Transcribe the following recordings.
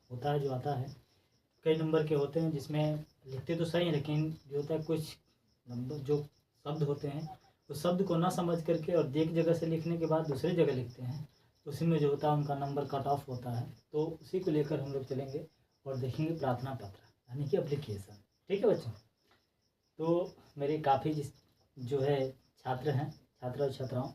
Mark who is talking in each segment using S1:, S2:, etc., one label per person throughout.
S1: होता है जो आता है, कई नंबर के होते हैं जिसमें लिखते तो सही हैं, लेकिन जो होता है कुछ नंबर जो शब्द होते हैं उस शब्द को ना समझ करके और एक जगह से लिखने के बाद दूसरी जगह लिखते हैं, तो उसी में जो होता है उनका नंबर कट ऑफ होता है। तो उसी को लेकर हम लोग चलेंगे और देखेंगे प्रार्थना पत्र यानी कि एप्लीकेशन। ठीक है बच्चों, तो मेरे काफ़ी जो है छात्र हैं, छात्र और छात्राओं,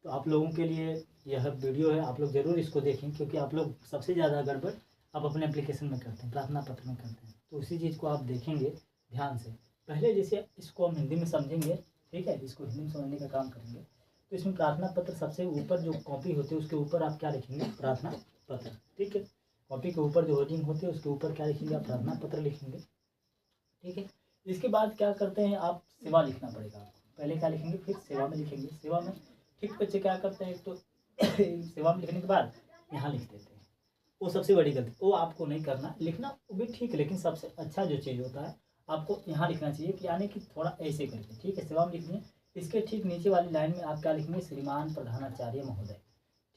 S1: तो आप लोगों के लिए यह वीडियो है, आप लोग ज़रूर इसको देखें, क्योंकि आप लोग सबसे ज़्यादा गड़बड़ आप अपने एप्लीकेशन में करते हैं, प्रार्थना पत्र में करते हैं। तो उसी चीज़ को आप देखेंगे ध्यान से। पहले जैसे इसको हम हिंदी में समझेंगे, ठीक है, इसको हिंदी में समझने का काम करेंगे। तो इसमें प्रार्थना पत्र सबसे ऊपर जो कॉपी होती है उसके ऊपर आप क्या लिखेंगे, प्रार्थना पत्र। ठीक है, कॉपी के ऊपर जो हेडिंग होती है उसके ऊपर क्या लिखेंगे, आप प्रार्थना पत्र लिखेंगे। ठीक है, इसके बाद क्या करते हैं, आप सेवा लिखना पड़ेगा आपको। पहले क्या लिखेंगे, फिर सेवा में लिखेंगे। सेवा में ठीक बच्चे क्या करते हैं, तो सेवा में लिखने के बाद यहाँ लिख देते हैं, वो सबसे बड़ी गलती। वो आपको नहीं करना, लिखना वो भी ठीक है, लेकिन सबसे अच्छा जो चीज़ होता है आपको यहाँ लिखना चाहिए कि यानी कि थोड़ा ऐसे करके। ठीक है, सेवा में लिखिए। इसके ठीक नीचे वाली लाइन में आप क्या लिखेंगे, श्रीमान प्रधानाचार्य महोदय।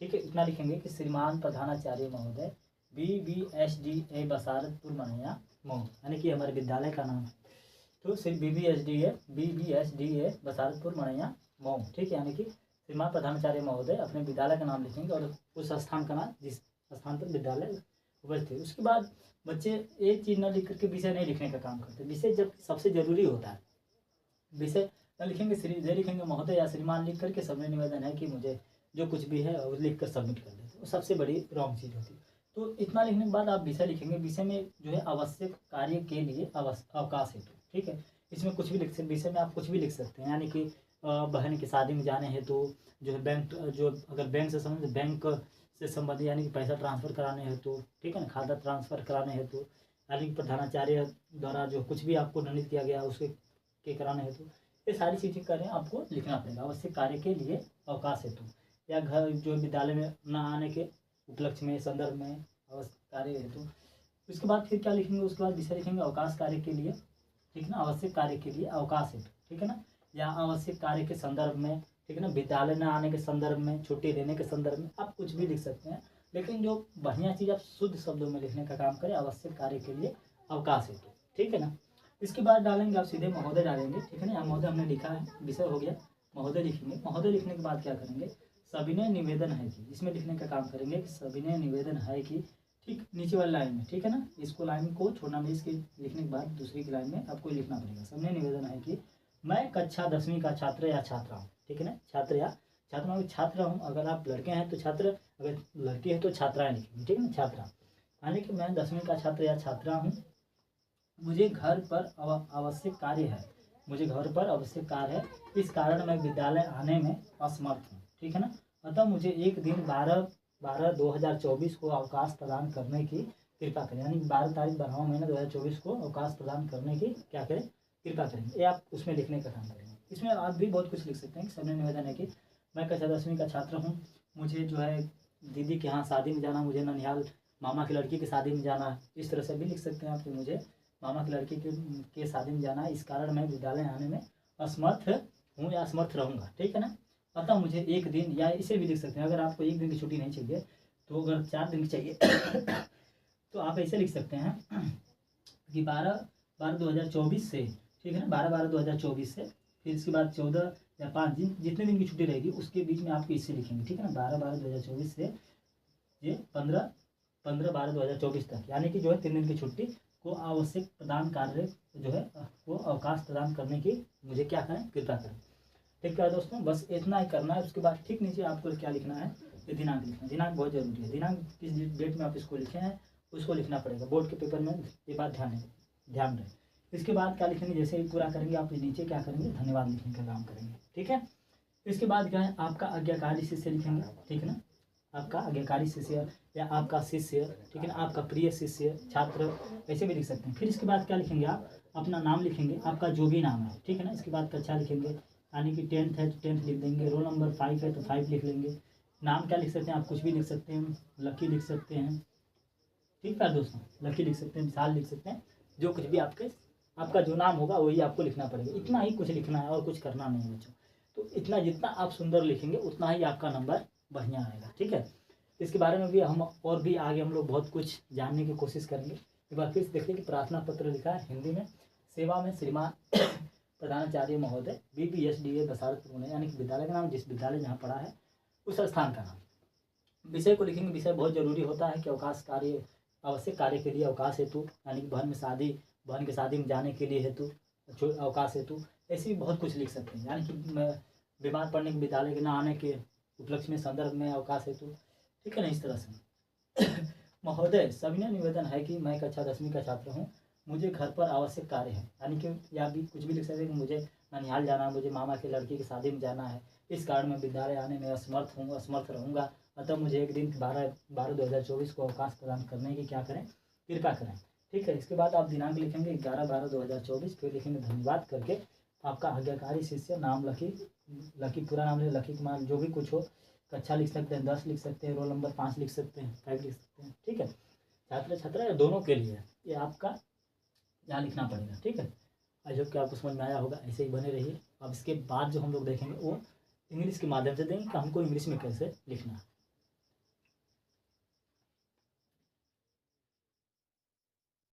S1: ठीक है, इतना लिखेंगे कि श्रीमान प्रधानाचार्य महोदय BBSDA बसारतपुर मनैया मऊ, यानी कि हमारे विद्यालय का नाम है। तो सिर्फ BBSDA बसारतपुर मनैया मऊ। ठीक है, यानी कि श्रीमान प्रधानाचार्य महोदय अपने विद्यालय का नाम लिखेंगे और उस स्थान का नाम, जिस स्थान पर विद्यालय उपस्थित है। उसके बाद बच्चे एक चीज़ न लिख करके विषय नहीं लिखने का काम करते। विषय जब सबसे जरूरी होता है, विषय न लिखेंगे, श्री लिखेंगे महोदय या श्रीमान लिख करके सबने निवेदन है कि मुझे जो कुछ भी है वो लिख कर सबमिट कर देते, वो सबसे बड़ी रॉन्ग चीज़ होती है। तो इतना लिखने के बाद आप विषय लिखेंगे। विषय में जो है आवश्यक कार्य के लिए अवकाश हेतु। ठीक है, इसमें कुछ भी लिख सकते, विषय में आप कुछ भी लिख सकते हैं, यानी कि बहन की शादी में जाने हेतु जो है बैंक, जो अगर बैंक से संबंधित, बैंक से संबंधित यानी कि पैसा ट्रांसफ़र कराने हेतु, ठीक है ना, खाता ट्रांसफ़र कराने हेतु, यानी कि प्रधानाचार्य द्वारा जो कुछ भी आपको निर्णित किया गया उसके के कराने हेतु, ये सारी चीज़ें करें आपको लिखना पड़ेगा। आवश्यक कार्य के लिए अवकाश हेतु, या घर जो विद्यालय में न आने के उपलक्ष्य में, संदर्भ में, आवश्यक कार्य हेतु। उसके बाद फिर क्या लिखेंगे, उसके बाद विषय लिखेंगे अवकाश कार्य के लिए। ठीक है ना, आवश्यक कार्य के लिए अवकाश हेतु। ठीक है ना, या आवश्यक कार्य के संदर्भ में। ठीक है ना, विद्यालय न आने के संदर्भ में, छुट्टी देने के संदर्भ में, आप कुछ भी लिख सकते हैं, लेकिन जो बढ़िया चीज़ आप शुद्ध शब्दों में लिखने का काम करें, आवश्यक कार्य के लिए अवकाश हेतु। ठीक है ना, इसके बाद डालेंगे आप सीधे महोदय डालेंगे। ठीक है ना, यहाँ महोदय हमने लिखा है, विषय हो गया, महोदय लिखेंगे। महोदय लिखने के बाद क्या करेंगे, सविनय निवेदन है कि, इसमें लिखने का काम करेंगे कि सविनय निवेदन है कि, ठीक नीचे वाली लाइन में। ठीक है ना, इसको लाइन को छोड़ना नहीं, इसके लिखने के बाद दूसरी की लाइन में आपको लिखना पड़ेगा। सविनय निवेदन है कि मैं कक्षा 10वीं का छात्र या छात्रा हूँ। ठीक है ना, छात्र या छात्रा, छात्र हूँ। अगर आप लड़के हैं तो छात्र, अगर लड़की है तो छात्राएं लिखेंगे। ठीक है ना, छात्रा, यानी कि मैं 10वीं का छात्र या छात्रा हूँ। मुझे घर पर आवश्यक कार्य है, मुझे घर पर आवश्यक कार्य है, इस कारण मैं विद्यालय आने में असमर्थ हूँ। ठीक है ना, अतः मुझे एक दिन 12/12/2024 को अवकाश प्रदान करने की कृपा करें, यानी 12 तारीख 12वां महीना 2024 को अवकाश प्रदान करने की क्या करें, कृपा करेंगे। ये आप उसमें लिखने का काम करेंगे। इसमें आप भी बहुत कुछ लिख सकते हैं। सबने निवेदन है कि मैं कक्षा 10वीं का छात्र हूँ, मुझे जो है दीदी के यहाँ शादी में जाना, मुझे ननिहाल मामा की लड़की की शादी में जाना, इस तरह से भी लिख सकते हैं आप कि मुझे मामा की लड़की के शादी में जाना है, इस कारण मैं विद्यालय आने में असमर्थ हूँ या असमर्थ रहूँगा। ठीक है ना, अतः मुझे एक दिन, या इसे भी लिख सकते हैं, अगर आपको एक दिन की छुट्टी नहीं चाहिए तो अगर 4 दिन की चाहिए तो आप ऐसे लिख सकते हैं कि 12/12/2024 से, ठीक है ना, 12/12/2024 से, फिर इसके बाद 14 या 5 दिन, जितने दिन की छुट्टी रहेगी उसके बीच में आपको इससे लिखेंगे। ठीक है ना, 12/12/2024 से ये 15/12/2024 तक, यानी कि जो है 3 दिन की छुट्टी को आवश्यक प्रदान कार्य जो है वो अवकाश प्रदान करने की मुझे क्या करें, कृपा करें। ठीक है दोस्तों, बस इतना ही करना है। उसके बाद ठीक नीचे आपको क्या लिखना है, ये दिनांक लिखना है। दिनांक बहुत जरूरी है, दिनांक किस डेट में आप इसको लिखे हैं उसको लिखना पड़ेगा। बोर्ड के पेपर में ये बात ध्यान रहे। इसके बाद क्या लिखेंगे, जैसे ही पूरा करेंगे आप नीचे क्या करेंगे, धन्यवाद लिखने का काम करेंगे। ठीक है, इसके बाद क्या है, आपका आज्ञाकारी शिष्य लिखेंगे। ठीक है ना, आपका आज्ञाकारी शिष्य या आपका शिष्य, ठीक है ना, आपका प्रिय शिष्य, छात्र, ऐसे भी लिख सकते हैं। फिर इसके बाद क्या लिखेंगे, आप अपना नाम लिखेंगे, आपका जो भी नाम है। ठीक है ना, इसके बाद कक्षा लिखेंगे, यानी कि 10th है तो 10th लिख देंगे, रोल नंबर 5 है तो 5 लिख लेंगे। नाम क्या लिख सकते हैं, आप कुछ भी लिख सकते हैं, लकी लिख सकते हैं। ठीक है दोस्तों, लकी लिख सकते हैं, विशाल लिख सकते हैं, जो कुछ भी आपका जो नाम होगा वही आपको लिखना पड़ेगा। इतना ही कुछ लिखना है और कुछ करना नहीं है बच्चों। तो इतना जितना आप सुंदर लिखेंगे उतना ही आपका नंबर बढ़िया आएगा। ठीक है, इसके बारे में भी हम और भी आगे हम लोग बहुत कुछ जानने की कोशिश करेंगे। एक बार फिर से देखिए कि प्रार्थना पत्र लिखा है हिंदी में, सेवा में श्रीमान प्रधानाचार्य महोदय BPSDA बसारत पुणे, यानी कि विद्यालय का नाम, जिस विद्यालय जहाँ पढ़ा है उस स्थान का नाम। विषय को लिखेंगे, विषय बहुत जरूरी होता है कि अवकाश कार्य, आवश्यक कार्य के लिए अवकाश हेतु, यानी कि बहन की शादी में जाने के लिए हेतु अवकाश हेतु, ऐसे ही बहुत कुछ लिख सकते हैं। यानी कि बीमार पड़ने के, विद्यालय के न आने के उपलक्ष्य में, संदर्भ में अवकाश हेतु, ठीक है ना, इस तरह से। महोदय, सविनय निवेदन है कि मैं कक्षा 10वीं का छात्र हूँ, मुझे घर पर आवश्यक कार्य है, यानी कि या भी कुछ भी लिख सकते हैं कि मुझे ननिहाल जाना है, मुझे मामा के लड़की की शादी में जाना है, इस कारण मैं विद्यालय आने में असमर्थ रहूँगा, अतः मुझे एक दिन 12/12/2024 को अवकाश प्रदान करने की क्या करें, कृपा करें। ठीक है, इसके बाद आप दिनांक लिखेंगे 11/12/2024, फिर लिखेंगे धन्यवाद करके आपका आज्ञाकारी शिष्य, नाम लकी पूरा नाम है लकी कुमार, जो भी कुछ हो, कक्षा लिख सकते हैं 10 लिख सकते हैं, रोल नंबर 5 लिख सकते हैं, 5 लिख सकते हैं। ठीक है, छात्र छात्रा दोनों के लिए ये आपका यहाँ लिखना पड़ेगा। ठीक है, आई होप कि आपको समझ में आया होगा। ऐसे ही बने रहिए। अब इसके बाद जो हम लोग देखेंगे वो इंग्लिश के माध्यम से देंगे कि हमको इंग्लिश में कैसे लिखना है।